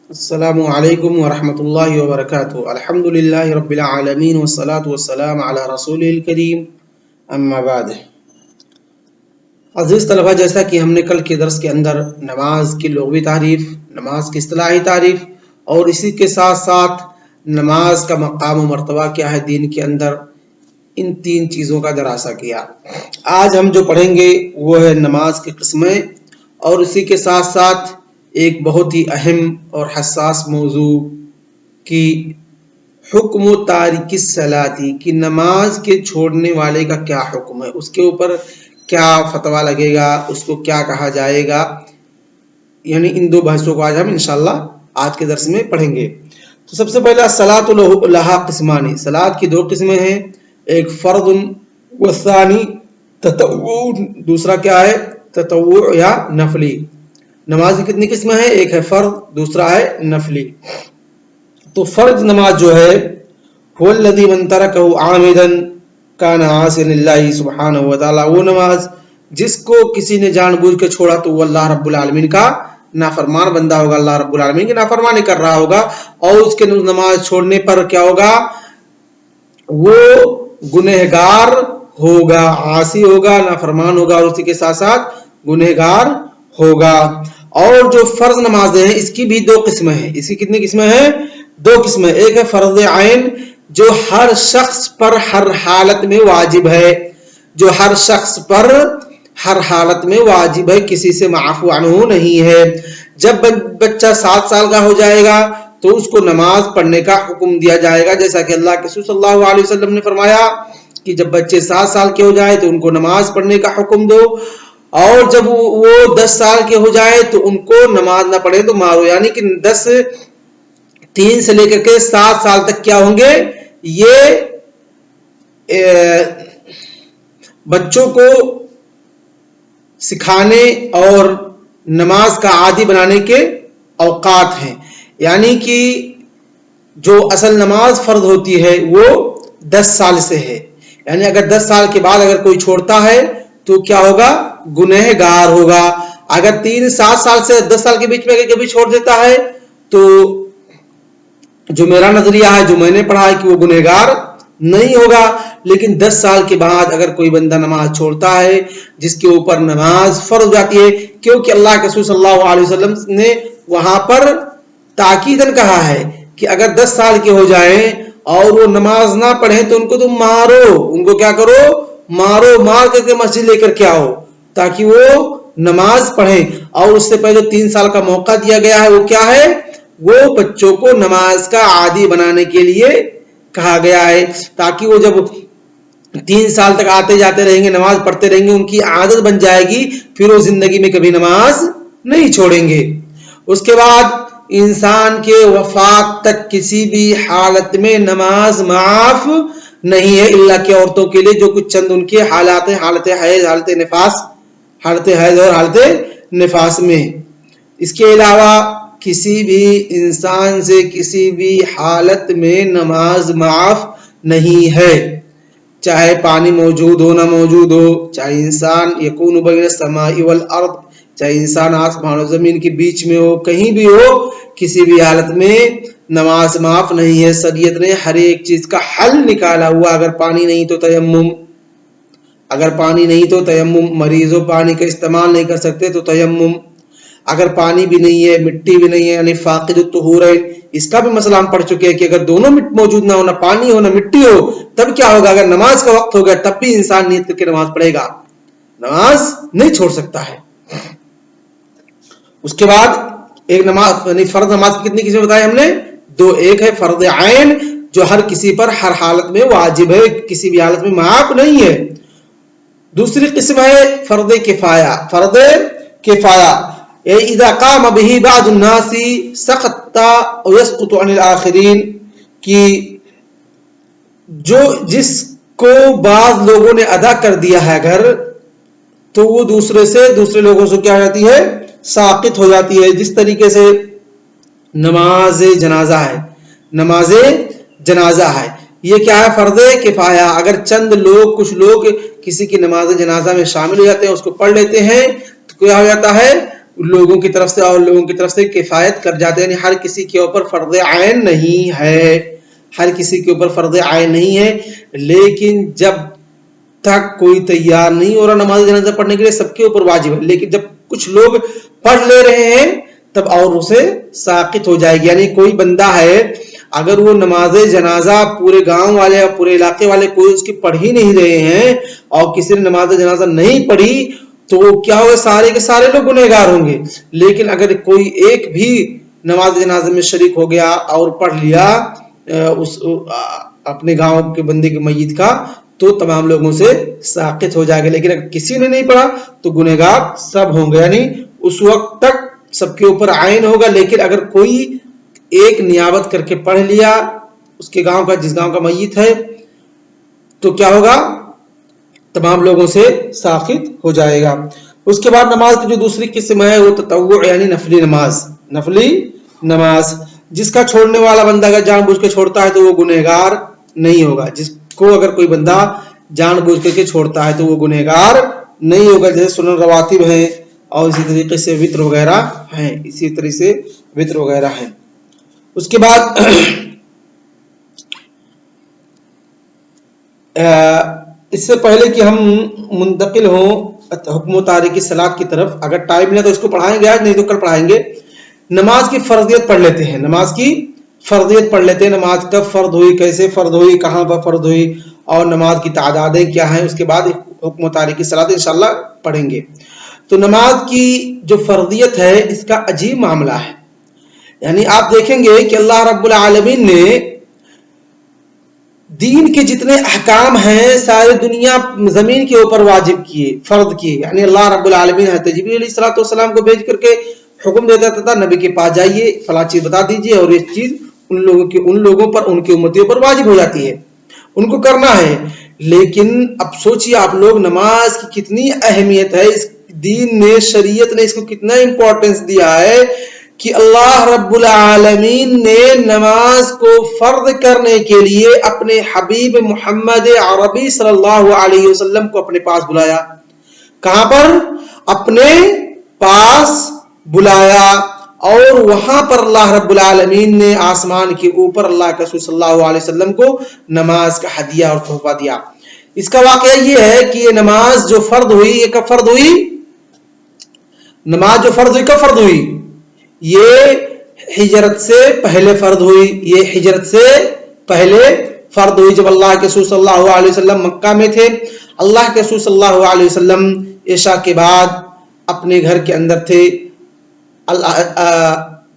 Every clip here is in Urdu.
السلام علیکم ورحمۃ اللہ وبرکاتہ۔ الحمد للہ رب العالمین والصلاة والسلام علی رسول الکریم، اما بعد۔ عزیز طلبہ، جیسا کہ ہم نے کل کے درس کے اندر نماز کی لغوی تعریف، نماز کی اصطلاحی تعریف اور اسی کے ساتھ ساتھ نماز کا مقام و مرتبہ کیا ہے دین کے اندر، ان تین چیزوں کا دراسہ کیا۔ آج ہم جو پڑھیں گے وہ ہے نماز کی قسمیں، اور اسی کے ساتھ ساتھ ایک بہت ہی اہم اور حساس موضوع کی حکم و تارک الصلاۃ، کی نماز کے چھوڑنے والے کا کیا حکم ہے، اس کے اوپر کیا فتویٰ لگے گا، اس کو کیا کہا جائے گا، یعنی ان دو بحثوں کو آج ہم انشاءاللہ آج کے درس میں پڑھیں گے۔ تو سب سے پہلا الصلاۃ لہا قسمان، صلاۃ کی دو قسمیں ہیں، ایک فرض والثانی تطوع، دوسرا کیا ہے تطوع یا نفلی۔ نماز کی کتنی قسمیں ہیں؟ ایک ہے فرض، دوسرا ہے نفلی۔ تو فرض نماز جو ہے هو الذي من تركه عامدا كان عاصيا لله سبحانہ وتعالی، وہ نماز جس کو کسی نے جان بوجھ کے چھوڑا تو وہ اللہ رب العالمین کا نافرمان بندہ ہوگا، اللہ رب العالمین کی نافرمانی کر رہا ہوگا، اور اس کے نماز چھوڑنے پر کیا ہوگا؟ وہ گنہگار ہوگا، عاصی ہوگا، نافرمان ہوگا، اور اسی کے ساتھ ساتھ گنہگار ہوگا۔ اور جو فرض نمازیں ہیں اس کی بھی دو قسمیں ہیں۔ اس کی کتنی قسمیں ہیں؟ دو قسمیں۔ ایک ہے فرض عین، جو ہر شخص پر ہر حالت میں واجب ہے، جو ہر شخص پر ہر حالت میں واجب ہے، کسی سے معفو عنہ نہیں ہے۔ جب بچہ 7 سال کا ہو جائے گا تو اس کو نماز پڑھنے کا حکم دیا جائے گا، جیسا کہ اللہ کے رسول صلی اللہ علیہ وسلم نے فرمایا کہ جب بچے 7 سال کے ہو جائے تو ان کو نماز پڑھنے کا حکم دو، اور جب وہ 10 سال کے ہو جائے تو ان کو نماز نہ پڑھے تو مارو، یعنی کہ 3 سے لے کر کے 7 سال تک کیا ہوں گے؟ یہ بچوں کو سکھانے اور نماز کا عادی بنانے کے اوقات ہیں، یعنی کہ جو اصل نماز فرض ہوتی ہے وہ 10 سال سے ہے، یعنی اگر 10 سال کے بعد اگر کوئی چھوڑتا ہے تو کیا ہوگا؟ گنہگار ہوگا۔ اگر 7 سال سے 10 سال کے بیچ میں کبھی چھوڑ دیتا ہے تو جو میرا نظریہ ہے، جو میں نے پڑھا ہے، کہ وہ گنہگار نہیں ہوگا۔ لیکن 10 سال کے بعد اگر کوئی بندہ نماز چھوڑتا ہے جس کے اوپر نماز فرض ہو جاتی ہے، کیونکہ اللہ کے رسول صلی اللہ علیہ وسلم نے وہاں پر تاکیداً کہا ہے کہ اگر 10 سال کے ہو جائیں اور وہ نماز نہ پڑھیں تو ان کو تم مارو، ان کو کیا کرو؟ مارو، مار کر کے مسجد لے کر کے آؤ تاکہ وہ نماز پڑھیں۔ اور اس سے پہلے 3 سال کا موقع دیا گیا ہے، وہ کیا ہے؟ وہ بچوں کو نماز کا عادی بنانے کے لیے کہا گیا ہے، تاکہ وہ جب 3 سال تک آتے جاتے رہیں گے، نماز پڑھتے رہیں گے، ان کی عادت بن جائے گی، پھر وہ زندگی میں کبھی نماز نہیں چھوڑیں گے۔ اس کے بعد انسان کے وفات تک کسی بھی حالت میں نماز معاف نہیں ہے، اللہ کی عورتوں کے لیے جو کچھ چند ان کے حالات ہیں، حالت حیض، حالت نفاس، حالت حیض اور حالت نفاس میں۔ اس کے علاوہ کسی بھی انسان سے کسی بھی حالت میں نماز معاف نہیں ہے، چاہے پانی موجود ہو نہ موجود ہو، چاہے انسان یکون بین السماء والارض، چاہے انسان آسمان و زمین کے بیچ میں ہو، کہیں بھی ہو، کسی بھی حالت میں نماز معاف نہیں ہے۔ شریعت نے ہر ایک چیز کا حل نکالا ہوا، اگر پانی نہیں تو تیمم، اگر پانی نہیں تو تیمم، مریضوں پانی کا استعمال نہیں کر سکتے تو تیمم، اگر پانی بھی نہیں ہے مٹی بھی نہیں ہے، یعنی فاقد الطہورین، اس کا بھی مسئلہ ہم پڑھ چکے ہیں کہ اگر دونوں موجود نہ ہو، نہ پانی ہو نہ مٹی ہو، تب کیا ہوگا؟ اگر نماز کا وقت ہو گیا تب بھی انسان نیت کر کے نماز پڑھے گا، نماز نہیں چھوڑ سکتا ہے۔ اس کے بعد ایک نماز، یعنی فرض نماز کی کتنی قسمیں بتائی ہم نے؟ 2۔ ایک ہے فرض عین، جو ہر کسی پر ہر حالت میں واجب ہے، کسی بھی حالت میں معاف نہیں ہے۔ دوسری قسم ہے فرض کفایہ۔ فرض کفایہ اذا قام به بعض الناس سقط ويسقط عن الاخرين، کہ جس کو بعض لوگوں نے ادا کر دیا ہے اگر، تو وہ دوسرے لوگوں سے کیا ہو جاتی ہے؟ ساقط ہو جاتی ہے۔ جس طریقے سے نماز جنازہ ہے، نماز جنازہ ہے، یہ کیا ہے؟ فرض کفایہ۔ اگر چند لوگ، کچھ لوگ کسی کی نماز جنازہ میں شامل ہو جاتے ہیں، اس کو پڑھ لیتے ہیں، تو کیا ہو جاتا ہے؟ لوگوں کی طرف سے اور لوگوں کی طرف سے کفایت کر جاتے ہیں، یعنی ہر کسی کے اوپر فرض عین نہیں ہے، ہر کسی کے اوپر فرض عین نہیں ہے، لیکن جب تک کوئی تیار نہیں ہو رہا نماز جنازہ پڑھنے کے لیے سب کے اوپر واجب ہے، لیکن جب کچھ لوگ پڑھ لے رہے ہیں تب اور اسے ساقط ہو جائے گی. یعنی کوئی بندہ ہے اگر وہ نماز جنازہ پورے گاؤں والے اور پورے علاقے والے کوئی اس کی پڑھ ہی نہیں رہے ہیں اور کسی نے نماز جنازہ نہیں پڑھی تو کیا ہوگا، سارے کے سارے لوگ گنہگار ہوں گے. لیکن اگر کوئی ایک بھی نماز جنازے میں شریک ہو گیا اور پڑھ لیا اس اپنے گاؤں کے بندے کے میت کا تو تمام لوگوں سے ساقط ہو جائے گا. لیکن اگر کسی نے نہیں پڑھا تو گنہگار سب ہوں گے، یعنی اس وقت تک سب کے اوپر عین ہوگا. لیکن اگر کوئی ایک نیابت کر کے پڑھ لیا اس کے گاؤں کا، جس گاؤں کا میت ہے، تو کیا ہوگا، تمام لوگوں سے ساقط ہو جائے گا. اس کے بعد نماز کی جو دوسری قسم ہے وہ تطوع یعنی نفلی نماز. نفلی نماز جس کا چھوڑنے والا بندہ اگر جان بوجھ کے چھوڑتا ہے تو وہ گنہگار نہیں ہوگا. جس کو اگر کوئی بندہ جان بوجھ کر کے چھوڑتا ہے تو وہ گنہگار نہیں ہوگا. جیسے سنن رواتب ہیں اور اسی طریقے سے وتر وغیرہ ہیں، اسی طریقے سے وتر وغیرہ ہیں. اس کے بعد اس سے پہلے کہ ہم منتقل ہوں حکم و تاریکی صلاۃ کی طرف، اگر ٹائم نہیں تو اس کو پڑھائیں گے آج، نہیں تو کل پڑھائیں گے. نماز کی فرضیت پڑھ لیتے ہیں. نماز کی فرضیت پڑھ لیتے ہیں. نماز کب فرض ہوئی، کیسے فرض ہوئی، کہاں پر فرض ہوئی اور نماز کی تعدادیں کیا ہیں. اس کے بعد حکم و تاریکی صلاۃ انشاءاللہ پڑھیں گے. تو نماز کی جو فرضیت ہے اس کا عجیب معاملہ ہے. یعنی آپ دیکھیں گے کہ اللہ رب العالمین نے دین کے جتنے احکام ہیں ساری دنیا زمین کے اوپر واجب کیے، فرض کیے. یعنی اللہ رب العالمین حضرت جبریل علیہ الصلوۃ والسلام کو بھیج کر کے حکم دے دیتا تھا نبی کے پاس جائیے فلاں چیز بتا دیجیے اور یہ چیز ان لوگوں پر، ان کی امتیوں پر واجب ہو جاتی ہے، ان کو کرنا ہے. لیکن اب سوچئے آپ لوگ نماز کی کتنی اہمیت ہے، اس دین نے، شریعت نے اس کو کتنا امپورٹنس دیا ہے کہ اللہ رب العالمین نے نماز کو فرض کرنے کے لیے اپنے حبیب محمد عربی صلی اللہ علیہ وسلم کو اپنے پاس بلایا. کہاں پر؟ اپنے پاس بلایا. اور وہاں پر اللہ رب العالمین نے آسمان کے اوپر اللہ کے رسول صلی اللہ علیہ وسلم کو نماز کا ہدیہ اور تحفہ دیا. اس کا واقعہ یہ ہے کہ یہ نماز جو فرض ہوئی، یہ کب فرض ہوئی؟ نماز جو فرض ہوئی کب فرض ہوئی؟ یہ ہجرت سے پہلے فرض ہوئی. یہ ہجرت سے پہلے فرض ہوئی جب اللہ کے رسول صلی اللہ علیہ وسلم مکہ میں تھے. اللہ کے رسول صلی اللہ علیہ وسلم عشاء کے بعد اپنے گھر کے اندر تھے.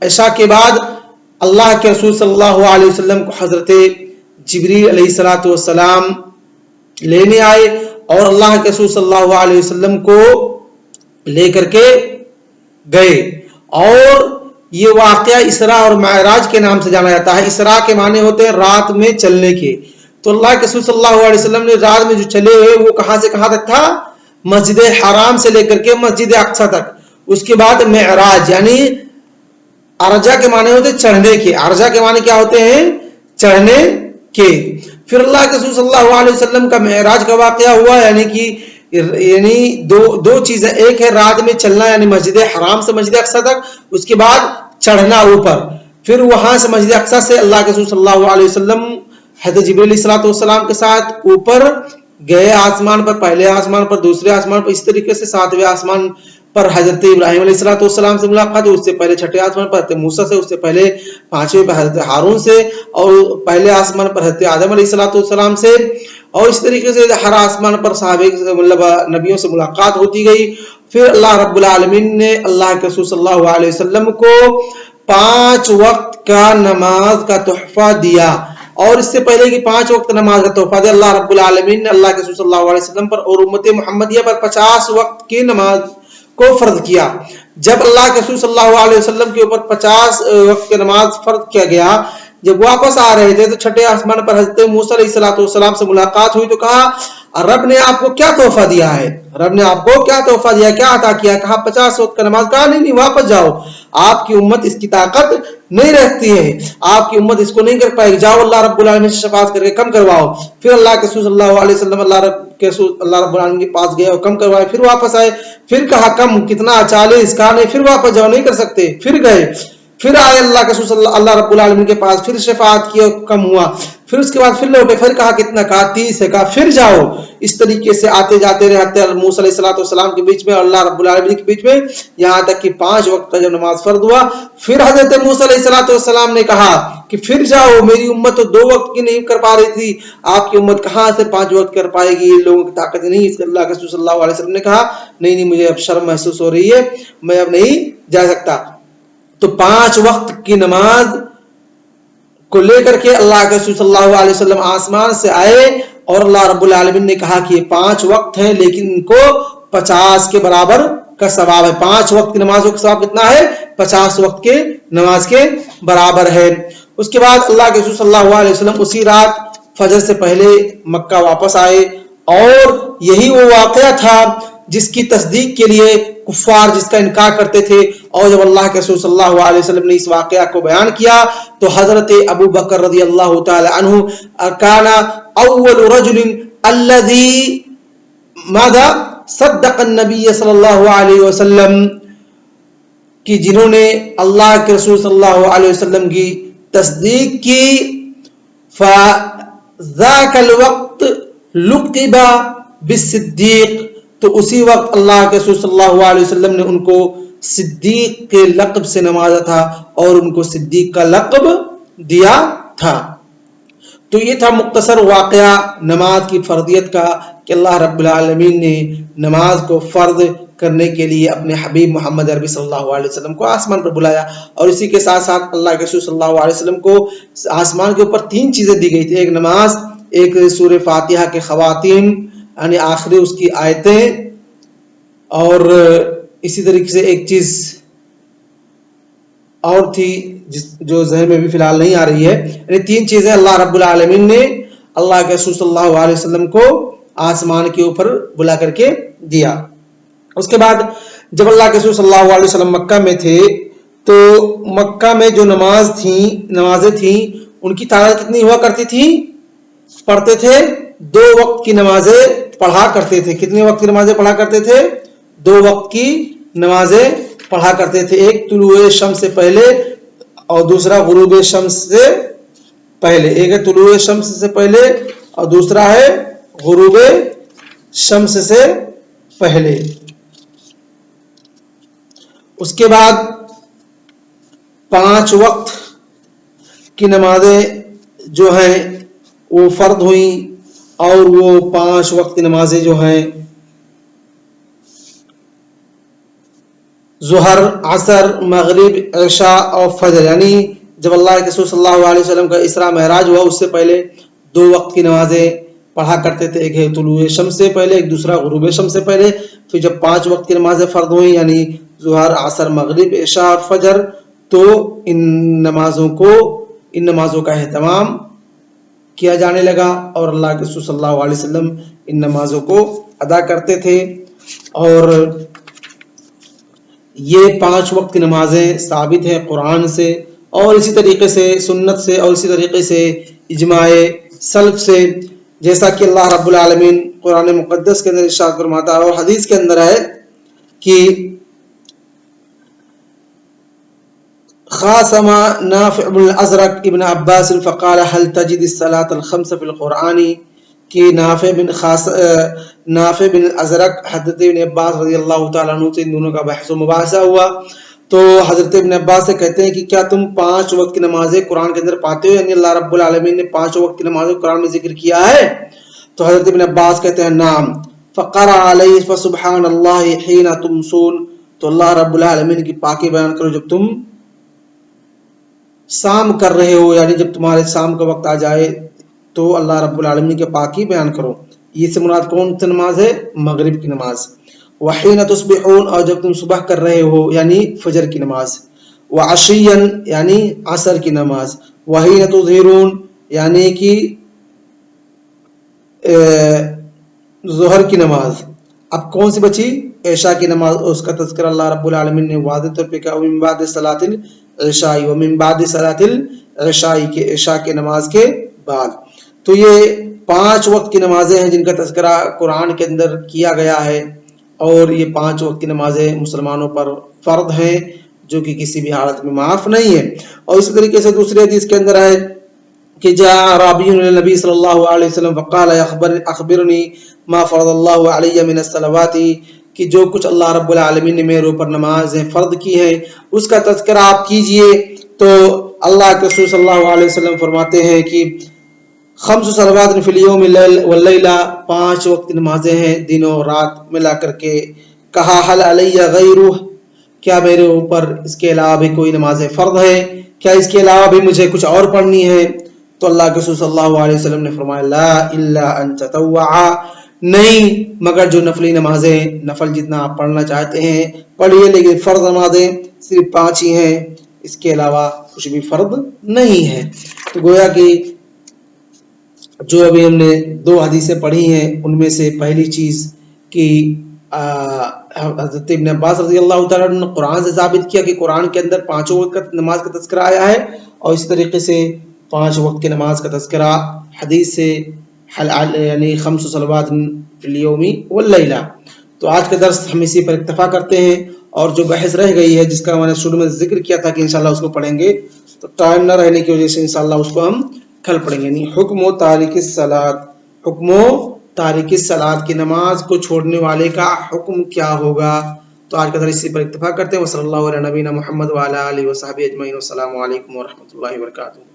عشاء کے بعد اللہ کے رسول صلی اللہ علیہ وسلم کو حضرت جبریل علیہ الصلوۃ والسلام لینے آئے اور اللہ کے رسول صلی اللہ علیہ وسلم کو لے کر کے گئے. اور یہ واقعہ اسراء اور معراج کے نام سے جانا جاتا ہے. اسراء کے معنی ہوتے ہیں رات میں چلنے کے. تو اللہ کے رسول صلی اللہ علیہ وسلم نے رات میں جو چلے ہوئے وہ کہاں سے کہاں تک تھا؟ مسجد حرام سے لے کر کے مسجد اقصی تک. اس کے بعد معراج یعنی ارجا کے معنی ہوتے ہیں چڑھنے کے. ارجا کے معنی کیا ہوتے ہیں؟ چڑھنے کے. پھر اللہ کے رسول صلی اللہ علیہ وسلم کا معراج کا واقعہ ہوا، یعنی دو چیزیں. ایک ہے رات میں چلنا یعنی مسجد حرام سے مسجد اقصی تک، اس کے بعد چڑھنا اوپر. پھر وہاں سے مسجد اقصی سے اللہ کے رسول صلی اللہ علیہ وسلم حضرت جبریل علیہ الصلوۃ والسلام کے ساتھ اوپر گئے آسمان پر، پہلے آسمان پر، دوسرے آسمان پر. اس طریقے سے ساتویں آسمان پر حضرت ابراہیم علیہ الصلوۃ والسلام سے ملاقات، اس سے پہلے چھٹے آسمان پر حضرت موسیٰ سے، اس سے پہلے پانچویں پر حضرت ہارون سے، اور پہلے آسمان پر حضرت آدم علیہ الصلوۃ والسلام سے. اور اس طریقے سے ہر آسمان پر صحابہ مطلب نبیوں سے ملاقات ہوتی گئی. پھر اللہ رب العالمین نے اللہ کے رسول صلی اللہ علیہ وسلم کو 5 وقت کا نماز کا تحفہ دیا. اور اس سے پہلے کہ 5 وقت نماز کا تحفہ دیا، اللہ رب العالمین نے اللہ کے رسول صلی اللہ علیہ وسلم پر اور امت محمدیہ پر 50 وقت کی نماز کو فرض کیا. جب اللہ کے رسول صلی اللہ علیہ وسلم کے اوپر 50 وقت کی نماز فرض کیا گیا، جب واپس آ رہے تھے تو چھٹے آسمان پر حضرت موسیٰ علیہ الصلوۃ والسلام سے ملاقات ہوئی تو کہا رب نے آپ کو کیا تحفہ دیا ہے؟ رب نے آپ کو کیا تحفہ دیا، کیا عطا کیا؟ کہا 50 وقت کا نماز. کہا نہیں واپس جاؤ، آپ کی امت اس کی طاقت نہیں رہتی ہے، آپ کی امت اس کو نہیں کر پائے گی، جاؤ اللہ رب العالمین سے شفاعت کر کے کم کرواؤ۔ پھر اللہ کے رسول صلی اللہ علیہ وسلم اللہ رب العالمین کے پاس گئے اور کم کروائے، پھر واپس آئے، پھر کہا کم کتنا 40، کہا نہیں پھر واپس جاؤ نہیں کر سکتے، پھر گئے، پھر آئے اللہ کے رسول اللہ رب العالمین کے پاس، پھر شفاعت کی اور کم ہوا، پھر اس کے بعد پھر لوٹے، پھر کہا کتنا، کہا 30 ہے، کہا پھر جاؤ۔ اس طریقے سے آتے جاتے رہے حضرت موسیٰ علیہ السلام کے بیچ میں اور اللہ رب العالمین کے بیچ میں، یہاں تک کہ 5 وقت کا جب نماز فرض ہوا، پھر حضرت موسیٰ علیہ السلام نے کہا کہ پھر جاؤ، میری امت تو 2 وقت کی نہیں کر پا رہی تھی، آپ کی امت کہاں سے 5 وقت کر پائے گی، لوگوں کی طاقت نہیں۔ اس اللہ کے رسول صلی اللہ علیہ وسلم نے کہا نہیں مجھے اب شرم محسوس ہو رہی ہے، میں اب نہیں جا سکتا۔ تو 5 وقت کی نماز کو لے کر کے اللہ کے رسول صلی اللہ علیہ وسلم آسمان سے آئے اور اللہ رب العالمین نے کہا کہ یہ 5 وقت ہیں لیکن ان کو 50 کے برابر کا ثواب ہے۔ 5 وقت کی نمازوں کا ثواب کتنا ہے؟ 50 وقت کے نماز کے برابر ہے۔ اس کے بعد اللہ کے رسول صلی اللہ علیہ وسلم اسی رات فجر سے پہلے مکہ واپس آئے، اور یہی وہ واقعہ تھا جس کی تصدیق کے لیے کفار جس کا انکار کرتے تھے، اور جب اللہ کے رسول صلی اللہ علیہ وسلم نے اس واقعہ کو بیان کیا تو حضرت ابو بکر رضی اللہ تعالی عنہ کان اول رجل الذي ماذا صدق النبی صلی اللہ علیہ وسلم، کہ جنہوں نے اللہ کے رسول صلی اللہ علیہ وسلم کی تصدیق کی، فذاک الوقت لقب بالصدیق، تو اسی وقت اللہ کے رسول صلی اللہ علیہ وسلم نے ان کو صدیق کے لقب سے نوازا تھا اور ان کو صدیق کا لقب دیا تھا۔ تو یہ تھا مختصر واقعہ نماز کی فرضیت کا، کہ اللہ رب العالمین نے نماز کو فرض کرنے کے لیے اپنے حبیب محمد عربی صلی اللہ علیہ وسلم کو آسمان پر بلایا، اور اسی کے ساتھ ساتھ اللہ کے رسول صلی اللہ علیہ وسلم کو آسمان کے اوپر 3 چیزیں دی گئی تھی، ایک نماز، ایک سورہ فاتحہ کے خواتین یعنی آخری اس کی آیتیں، اور اسی طریقے سے ایک چیز اور تھی جو ذہن میں بھی فی الحال نہیں آ رہی ہے، یعنی 3 چیزیں اللہ رب العالمین نے اللہ کے رسول صلی اللہ علیہ وسلم کو آسمان کے اوپر بلا کر کے دیا۔ اس کے بعد جب اللہ کے رسول صلی اللہ علیہ وسلم مکہ میں تھے تو مکہ میں جو نمازیں تھیں ان کی تعداد کتنی ہوا کرتی تھی؟ پڑھتے تھے 2 وقت کی نمازیں پڑھا کرتے تھے۔ کتنے وقت کی نمازیں پڑھا کرتے تھے؟ 2 وقت کی نمازیں پڑھا کرتے تھے، ایک طلوع شمس سے پہلے اور دوسرا غروب شمس سے پہلے، ایک ہے طلوع شمس سے پہلے اور دوسرا ہے غروب شمس سے پہلے۔ اس کے بعد 5 وقت کی نمازیں جو ہیں وہ فرض ہوئیں، اور وہ 5 وقت کی نمازیں جو ہیں ظہر، عصر، مغرب، عشاء اور فجر، یعنی جب اللہ کے رسول صلی اللہ علیہ وسلم کا اسراء معراج ہوا اس سے پہلے 2 وقت کی نمازیں پڑھا کرتے تھے، ایک ہے طلوع شمس سے پہلے، ایک دوسرا غروب شمس سے پہلے۔ پھر جب 5 وقت کی نمازیں فرض ہوئیں یعنی ظہر، عصر، مغرب، عشاء اور فجر، تو ان نمازوں کا اہتمام کیا جانے لگا، اور اللہ کے رسول صلی اللہ علیہ وسلم ان نمازوں کو ادا کرتے تھے۔ اور یہ 5 وقت کی نمازیں ثابت ہیں قرآن سے، اور اسی طریقے سے سنت سے، اور اسی طریقے سے اجماع سلف سے، جیسا کہ اللہ رب العالمین قرآن مقدس کے اندر ارشاد فرماتا ہے اور حدیث کے اندر ہے کہ خاصم نافع بن الازرق ابن عباس فقال هل تجد الصلاة الخمس في القرآن، کہ نافع بن الازرق حضرت ابن عباس رضی اللہ تعالیٰ عنہ سے ان دونوں کا بحث و مباحثہ ہوا، تو حضرت ابن عباس سے کہتے ہیں کہ کیا تم 5 وقت کی نمازیں قرآن کے اندر پاتے ہو؟ یعنی اللہ رب العالمین نے 5 وقت کی نمازیں قرآن میں ذکر کیا ہے؟ تو حضرت ابن عباس کہتے ہیں نعم، فقرأ علیہ فسبحان اللہ حین تمسون، تو اللہ رب العالمین کی پاکی بیان کرو جب تم شام کر رہے ہو، یعنی جب تمہارے شام کا وقت آ جائے تو اللہ رب العالمین کے پاکی بیان کرو۔ یہ سے مراد کون سی نماز ہے؟ مغرب کی نماز۔ وحین تصبحون، اور جب تم صبح کر رہے ہو یعنی فجر کی نماز۔ وعشیا، یعنی عصر کی نماز۔ وحین تظہرون، یعنی کہ ظہر کی نماز۔ اب کون سی بچی؟ عشاء کی نماز، اس کا تذکرہ اللہ رب العالمین نے واضح طور پہ کہا من بعد صلاۃ عشاء ومن بعد صلاۃ العشاء کے عشاء کے نماز کے بعد. تو یہ 5 وقت کی نمازیں ہیں جن کا تذکرہ قرآن کے اندر کیا گیا ہے، اور یہ 5 وقت کی نمازیں مسلمانوں پر فرض ہیں جو کہ کسی بھی حالت میں معاف نہیں ہے. اور اسی طریقے سے دوسری حدیث کے اندر ہے کہ جاء اعرابی النبی صلی اللہ علیہ وسلم فقال اخبرنی ما فرض اللہ علی من الصلوات، کہ جو کچھ اللہ رب العالمین نے میرے اوپر نمازیں فرض کی ہیں اس کا تذکرہ آپ کیجئے. تو اللہ کے رسول صلی اللہ علیہ وسلم فرماتے ہیں کہ 5 صلوات فی اليوم واللیلہ، 5 وقت نمازیں ہیں دن اور رات ملا کر کے. کہا حل علی غیرہ، کیا میرے اوپر اس کے علاوہ بھی کوئی نمازیں فرض ہے، کیا اس کے علاوہ بھی مجھے کچھ اور پڑھنی ہے؟ تو اللہ کے رسول صلی اللہ علیہ وسلم نے فرمایا لا الا ان تطوع، نہیں مگر جو نفلی نمازیں، نفل جتنا آپ پڑھنا چاہتے ہیں پڑھیے، لیکن فرض نمازیں صرف 5 ہی ہیں، اس کے علاوہ کچھ بھی فرض نہیں ہے. تو گویا کہ جو ابھی ہم نے 2 حدیثیں پڑھی ہیں ان میں سے پہلی چیز کہ حضرت ابن عباس رضی اللہ تعالیٰ عنہ نے قرآن سے ثابت کیا کہ قرآن کے اندر 5 وقت نماز کا تذکرہ آیا ہے، اور اسی طریقے سے 5 وقت کی نماز کا تذکرہ حدیث سے یعنی 5 صلوات فی اليوم واللیلہ. تو آج کا درس ہم اسی پر اکتفا کرتے ہیں، اور جو بحث رہ گئی ہے جس کا میں نے شروع میں ذکر کیا تھا کہ انشاءاللہ اس کو پڑھیں گے، تو ٹائم نہ رہنے کی وجہ سے انشاءاللہ اس کو ہم کل پڑھیں گے. یعنی حکم و تارک الصلاۃ، حکم و تارک الصلاۃ کی نماز کو چھوڑنے والے کا حکم کیا ہوگا. تو آج کا درس اسی پر اکتفا کرتے ہیں. وصلی اللہ علی نبینا محمد وعلی آلہ وصحبہ اجمعین. والسلام علیکم ورحمۃ اللہ وبرکاتہ.